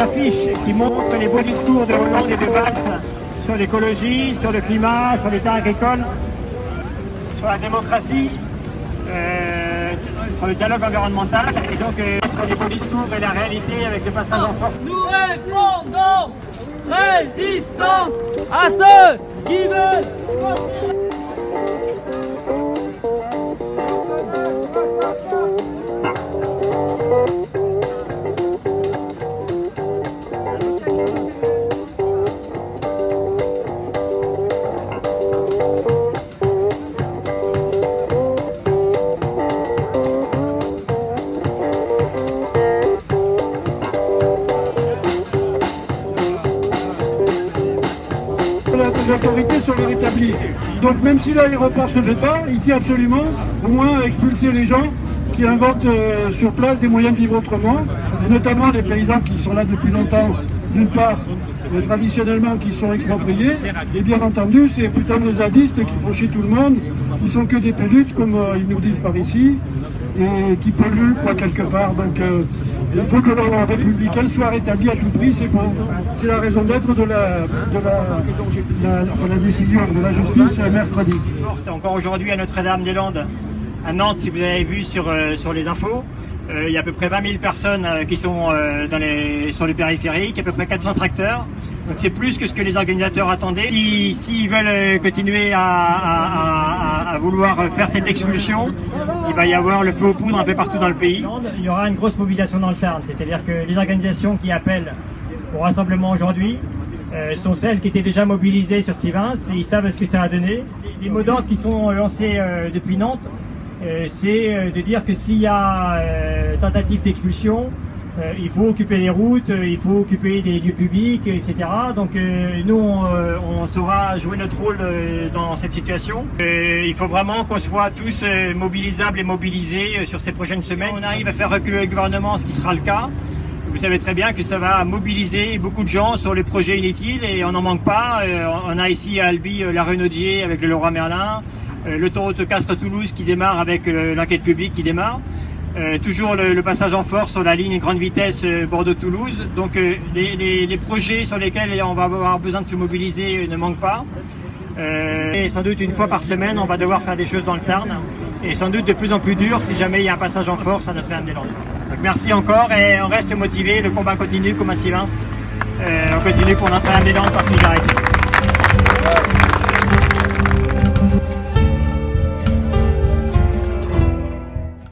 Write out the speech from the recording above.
affiches qui montrent les beaux discours de Hollande et de Valls sur l'écologie, sur le climat, sur les terres agricoles, sur la démocratie, sur le dialogue environnemental et donc entre les beaux discours et la réalité avec le passage en force. Nous répondons résistance à ceux qui veulent. Les autorités sont rétablies. Donc même si l'aéroport ne se fait pas, il tient absolument au moins à expulser les gens qui inventent sur place des moyens de vivre autrement, et notamment les paysans qui sont là depuis longtemps, d'une part, traditionnellement qui sont expropriés, et bien entendu ces putains de zadistes qui font chier tout le monde, qui sont que des pellutes comme ils nous disent par ici, et qui polluent quoi quelque part. Donc il faut que l'ordre républicain soit rétabli à tout prix, c'est la raison d'être de la décision de la justice mercredi. Encore aujourd'hui à Notre-Dame-des-Landes, à Nantes, si vous avez vu sur les infos, il y a à peu près 20 000 personnes qui sont sur le périphérique, à peu près 400 tracteurs. Donc c'est plus que ce que les organisateurs attendaient. S'ils veulent continuer à vouloir faire cette expulsion, il va y avoir le feu aux poudres un peu partout dans le pays. Il y aura une grosse mobilisation dans le Tarn, c'est-à-dire que les organisations qui appellent au rassemblement aujourd'hui sont celles qui étaient déjà mobilisées sur Sivins et ils savent ce que ça a donné. Les mots d'ordre qui sont lancés depuis Nantes, c'est de dire que s'il y a tentative d'expulsion, il faut occuper les routes, il faut occuper des lieux publics, etc. Donc nous, on saura jouer notre rôle dans cette situation. Il faut vraiment qu'on soit tous mobilisables et mobilisés sur ces prochaines semaines. On arrive à faire reculer le gouvernement, ce qui sera le cas. Vous savez très bien que ça va mobiliser beaucoup de gens sur les projets inutiles et on n'en manque pas. On a ici à Albi la Renaudier avec le Leroy Merlin, l'autoroute Castres-Toulouse qui démarre avec l'enquête publique qui démarre. Toujours le passage en force sur la ligne grande vitesse Bordeaux-Toulouse. Donc les projets sur lesquels on va avoir besoin de se mobiliser ne manquent pas. Et sans doute une fois par semaine, on va devoir faire des choses dans le Tarn. Et sans doute de plus en plus dur si jamais il y a un passage en force à Notre-Dame-des-Landes. Donc merci encore et on reste motivé, le combat continue comme à Sivins. On continue pour Notre-Dame-des-Landes par solidarité.